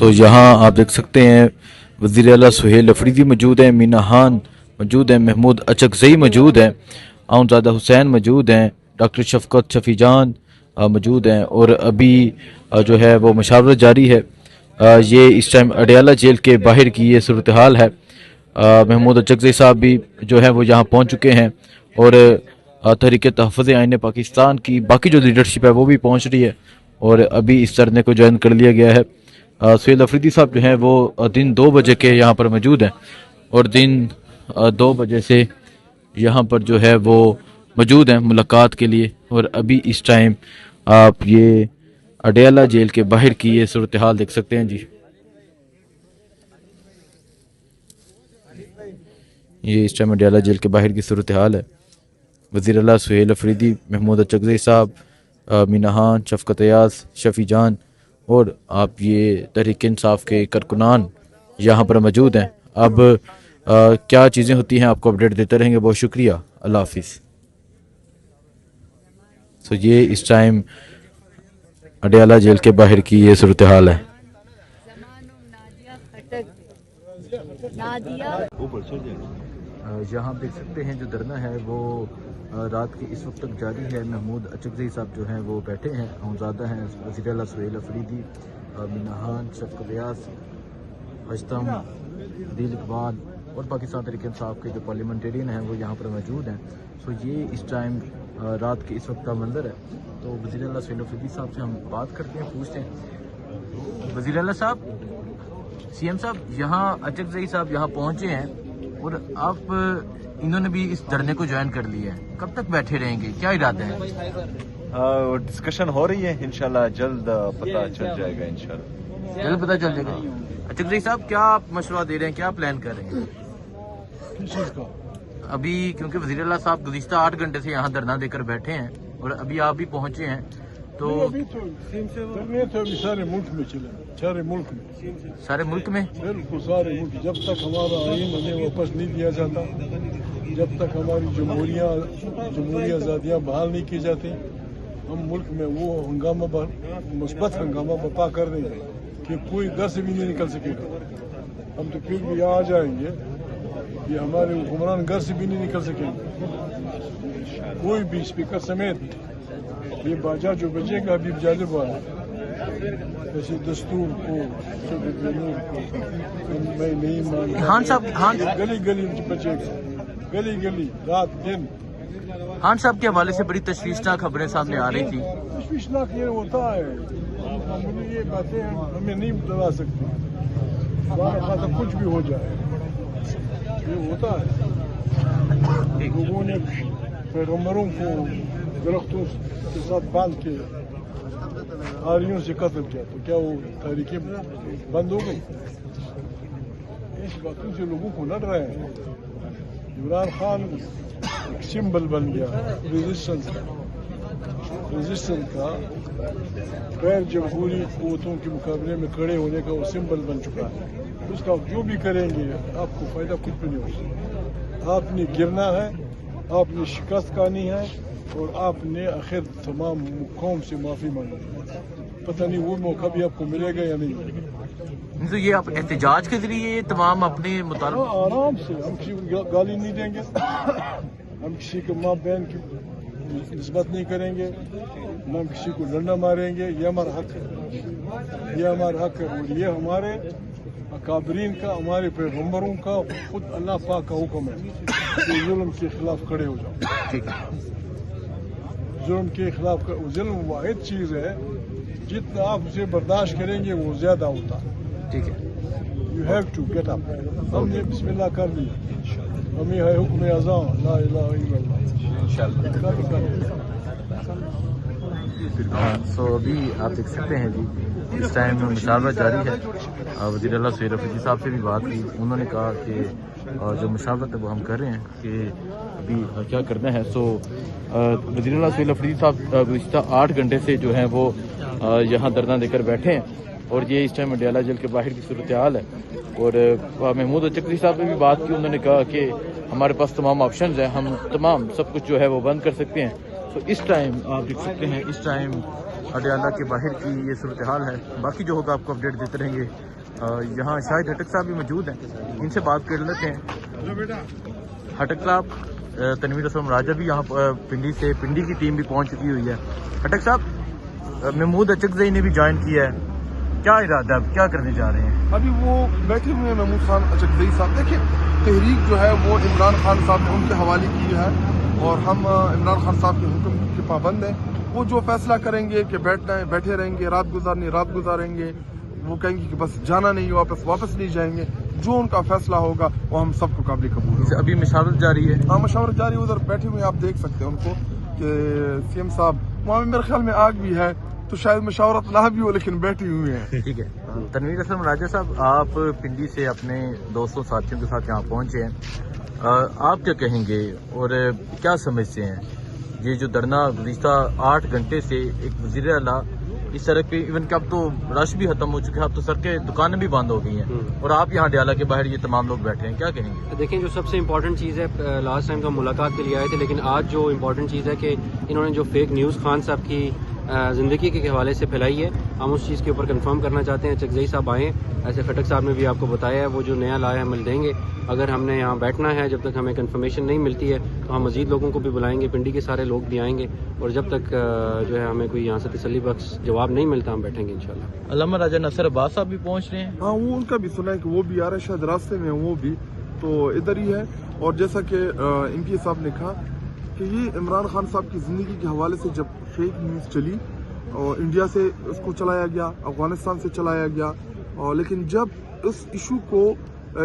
सो यहाँ आप देख सकते हैं वज़ीर आला सुहेल अफरीदी मौजूद हैं, मीना खान मौजूद हैं, महमूद अचकज़ई मौजूद हैं, आउनज़ादा हुसैन मौजूद हैं, डॉक्टर शफकत शफीजान मौजूद हैं। और अभी जो है वो मशावरत जारी है। ये इस टाइम अडयाला जेल के बाहर की ये सूरत हाल है। महमूद अचकज़ई साहब भी जो है वो यहाँ पहुँच चुके हैं और तहरीक तहफ़्फ़ुज़ आईन पाकिस्तान की बाकी जो लीडरशिप है वो भी पहुँच रही है और अभी इस धरने को ज्वाइन कर लिया गया है। सुहेल अफरीदी साहब जो हैं वो दिन 2 बजे के यहाँ पर मौजूद हैं और दिन 2 बजे से यहाँ पर जो है वो मौजूद हैं मुलाकात के लिए। और अभी इस टाइम आप ये अडयाला जेल के बाहर की ये सूरत हाल देख सकते हैं जी। ये इस टाइम अडयाला जेल के बाहर की सूरत हाल है। वज़ीर आला सुहेल अफरीदी, महमूद अचकज़ई साहब, मीना खान, शफकत अयाज, शफ़ी जान और आप ये तहरीक इंसाफ के कारकुनान यहाँ पर मौजूद हैं। अब क्या चीज़ें होती हैं आपको अपडेट देते रहेंगे। बहुत शुक्रिया, अल्लाह हाफिज़। सो ये इस टाइम अडयाला जेल के बाहर की ये सूरत हाल है। यहाँ देख सकते हैं जो धरना है वो रात के इस वक्त तक जारी है। महमूद अचकज़ई साहब जो हैं वो बैठे हैं, आउनज़ादा हैं वज़ीर आला सुहेल अफरीदी, मीना खान, शफकत अयाज, हश्तम, दिल इकबाल और पाकिस्तान तहरीक इंसाफ के जो पार्लियामेंटेरियन हैं वो यहाँ पर मौजूद हैं। सो ये इस टाइम रात के इस वक्त का मंजर है। तो वज़ीर आला सुहेल अफरीदी साहब से हम बात करते हैं, पूछते हैं। वज़ीर आला साहब, CM साहब, यहाँ अचकज़ई साहब यहाँ पहुँचे हैं और आप इन्होंने भी इस धरने को ज्वाइन कर लिया है, कब तक बैठे रहेंगे, क्या इरादा है? डिस्कशन हो रही है, इंशाल्लाह जल्द पता चल जाएगा। इंशाल्लाह जल्द पता चल जाएगा। अचकज़ई साहब, क्या आप मशवरा दे रहे हैं, क्या प्लान कर रहे हैं किस चीज़ का? अभी क्योंकि वज़ीर आला साहब गुज़िश्ता 8 घंटे से यहाँ धरना देकर बैठे हैं और अभी आप भी पहुँचे हैं तो अभी तो अभी सारे मुल्क में चले, सारे मुल्क में बिल्कुल सारे मुल्क। जब तक हमारा आइन हमें वापस नहीं दिया जाता, जब तक हमारी जमहूरी आज़ादियाँ बहाल नहीं की जाती, हम मुल्क में वो हंगामा मुस्बत हंगामा बर्पा कर रहे हैं कि कोई घर से भी नहीं निकल सकेगा। हम तो फिर भी यहाँ आ जाएंगे, ये हमारे हुक्मरान घर से भी नहीं निकल सकेंगे, कोई भी स्पीकर समेत। ये बाजा जो बजेगा अभी जालिब वाला, ऐसे दस्तूर को मैं नहीं मानता। गली गली बजेगा, गली गली, रात दिन। खान साहब के हवाले से बड़ी तशवीशनाक खबरें सामने आ रही थी। तशवीशनाक ये होता है, ये बातें हमें नहीं बता सकते, हमारा कुछ भी हो जाए, ये होता है। लोगों ने पैगम्बरों को दरख्तों के साथ बांध के आरियों से कत्ल किया, तो क्या वो तारीखें बंद हो गई? इस बातों से लोगों को लड़ रहे हैं। इमरान खान एक सिंबल बन गया रेजिस्टेंस का, गैर जमहूरी क़ुव्वतों के मुकाबले में खड़े होने का वो सिंबल बन चुका है। उसका जो भी करेंगे आपको फ़ायदा कुछ भी नहीं हो सकता। आपने गिरना है, आपने शिकस्त खानी है और आपने आखिर तमाम कौम से माफ़ी मांगी। पता नहीं वो मौका भी आपको मिलेगा या नहीं मिलेगा। तो ये आप एहतजाज के जरिए तमाम अपने मुताबिक आराम से, हम किसी को गाली नहीं देंगे, हम किसी को माँ बहन की निस्बत नहीं करेंगे, न हम किसी को डंडा मारेंगे। ये हमारा हक है, ये हमारा हक है और ये हमारे अकाबरीन का, हमारे पैगम्बरों का, खुद अल्लाह पाक का हुक्म है कि जुल्म के खिलाफ खड़े हो जाओ। जुल्म के खिलाफ, जुल्म वाहिद चीज़ है जितना आप उसे बर्दाश्त करेंगे वो ज़्यादा होता है। ठीक है, you have to get up. हमने बिस्मिल्लाह कर ली, हमें है हुक्म अज़ा ला इलाहा इल्लल्लाह इंशाअल्लाह। सो अभी आप देख सकते हैं जी, इस टाइम में मुशावरा जारी है। वज़ीर आला सुहेल अफरीदी साहब से भी बात की, उन्होंने कहा कि जो मुशावरत है वो हम कर रहे हैं कि अभी क्या करना है। सो वज़ीर आला सुहेल अफरीदी साहब गुज़िश्ता 8 घंटे से जो है वो यहाँ धरना देकर बैठे हैं और ये इस टाइम अडयाला जेल के बाहर की सूरत हाल है। और महमूद अचकज़ई साहब ने भी बात की, उन्होंने कहा कि हमारे पास तमाम ऑप्शंस हैं, हम तमाम सब कुछ जो है वो बंद कर सकते हैं। तो इस टाइम आप देख सकते हैं, इस टाइम अडयाला के बाहर की ये सूरत हाल है। बाकी जो होगा आपको अपडेट देते रहेंगे। یہاں شاہد ہٹک صاحب بھی موجود ہیں, ان سے بات کر لیتے ہیں. ہٹک صاحب, تنویر اسلم راجہ بھی یہاں پنڈی سے, پنڈی کی ٹیم بھی پہنچ چکی ہوئی ہے. ہٹک صاحب, محمود اچکزئی نے بھی جوائن کیا ہے, کیا ارادہ ہے, کیا کرنے جا رہے ہیں؟ ابھی وہ بیٹھے ہوئے ہیں محمود خان اچکزئی صاحب. دیکھیں تحریک جو ہے وہ عمران خان صاحب نے ان کے حوالے کی ہے اور ہم عمران خان صاحب کے حکم کے پابند ہیں. وہ جو فیصلہ کریں گے کہ بیٹھنا ہے بیٹھے رہیں گے, رات گزارنی رات گزاریں گے, وہ کہیں گے کہ بس جانا نہیں واپس نہیں جائیں گے. جو ان کا فیصلہ ہوگا وہ ہم سب کو قابل قبول ہے. ابھی مشاورت جاری ہے؟ ہاں مشاورت جاری, ادھر بیٹھے ہوئے آپ دیکھ سکتے ہیں ان کو کہ سی ایم صاحب وہاں میرے خیال میں آگ بھی ہے تو شاید مشاورت نہ بھی ہو لیکن بیٹھے ہوئے ہیں. ٹھیک ہے. تنویر اسلم راجہ صاحب, آپ پنڈی سے اپنے دوستوں ساتھیوں کے ساتھ یہاں پہنچے ہیں, آپ کیا کہیں گے اور کیا سمجھتے ہیں یہ جو دھرنا گزشتہ 8 گھنٹے سے ایک وزیر اعلیٰ اس سڑک پہ, ایون کہ اب تو رش بھی ختم ہو چکے ہیں, اب تو سڑکیں دکانیں بھی بند ہو گئی ہیں, اور آپ یہاں ڈیالہ کے باہر یہ تمام لوگ بیٹھے ہیں, کیا کہیں گے؟ دیکھیں جو سب سے امپورٹنٹ چیز ہے, لاسٹ ٹائم تو ملاقات کے لیے آئے تھے, لیکن آج جو امپورٹنٹ چیز ہے کہ انہوں نے جو فیک نیوز خان صاحب کی زندگی کے حوالے سے پھیلائی ہے, ہم اس چیز کے اوپر کنفرم کرنا چاہتے ہیں. اچکزئی صاحب آئیں, ایسے خٹک صاحب نے بھی آپ کو بتایا ہے, وہ جو نیا لایا ہے مل دیں گے. اگر ہم نے یہاں بیٹھنا ہے, جب تک ہمیں کنفرمیشن نہیں ملتی ہے تو ہم مزید لوگوں کو بھی بلائیں گے, پنڈی کے سارے لوگ بھی آئیں گے, اور جب تک جو ہے ہمیں کوئی یہاں سے تسلی بخش جواب نہیں ملتا ہم بیٹھیں گے انشاءاللہ. علامہ راجہ نصر عباس صاحب بھی پہنچ رہے ہیں. ہاں وہ ان کا بھی سنا ہے کہ وہ بھی آ رہے ہیں, شاید راستے میں وہ بھی تو ادھر ہی ہے. اور جیسا کہ ان کی صاحب نے کہا کہ یہ عمران خان صاحب کی زندگی کے حوالے سے جب فیک نیوز چلی اور انڈیا سے اس کو چلایا گیا, افغانستان سے چلایا گیا, اور لیکن جب اس ایشو کو,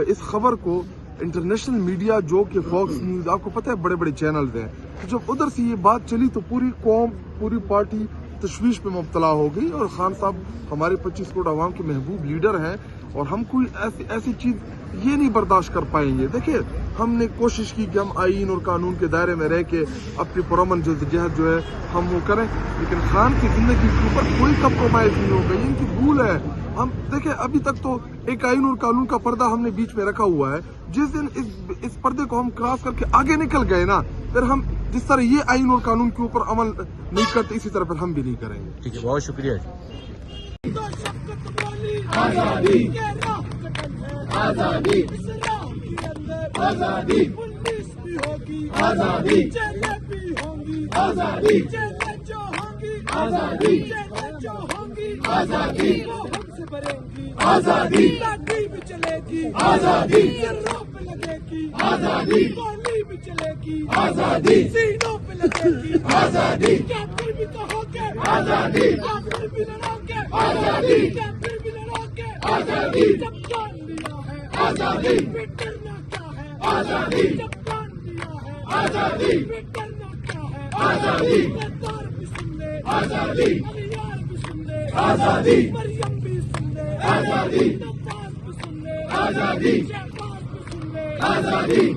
اس خبر کو انٹرنیشنل میڈیا جو کہ فاکس نیوز, آپ کو پتہ ہے بڑے بڑے چینلز ہیں, جب ادھر سے یہ بات چلی تو پوری قوم پوری پارٹی تشویش پہ مبتلا ہو گئی. اور خان صاحب ہمارے 25 کروڑ عوام کے محبوب لیڈر ہیں, اور ہم کوئی ایسی چیز یہ نہیں برداشت کر پائیں گے. دیکھیں ہم نے کوشش کی کہ ہم آئین اور قانون کے دائرے میں رہ کے اپنی پرامن جدوجہد جو ہے ہم وہ کریں, لیکن خان کی زندگی کے اوپر کوئی کمپرومائز نہیں ہو گئی. ان کی بھول ہے. ہم دیکھیں ابھی تک تو ایک آئین اور قانون کا پردہ ہم نے بیچ میں رکھا ہوا ہے. جس دن اس پردے کو ہم کراس کر کے آگے نکل گئے نا, پھر ہم جس طرح یہ آئین اور قانون کے اوپر عمل نہیں کرتے اسی طرح پھر ہم بھی نہیں کریں گے. ٹھیک ہے, بہت شکریہ جی. آزادی آزادی آزادی پولیس بھی ہوگی, آزادی جیلیں بھی ہوں گی, آزادی جیلیں جو ہوں گی, آزادی جیلیں جو ہوں گی, آزادی وہ ہم سے بھریں گی, آزادی لاٹھی بھی چلے گی, آزادی روپ لگے گی, آزادی گولی بھی چلے گی, آزادی سینوں پہ لگے گی, آزادی کیفر بھی کہو گے, آزادی کافر بھی لڑو گے, آزادی کیفر بھی لڑو گے, آزادی جب جان لیا ہے, آزادی پھر ڈرنا کیا ہے, آزادی جب جان لیا ہے, آزادی پھر ڈرنا کیا ہے, آزادی غدار بھی سن لے, آزادی اغیار بھی سن لے, آزادی مریم بھی سن لے, آزادی نواز بھی سن لے, آزادی شہباز بھی سن لے, آزادی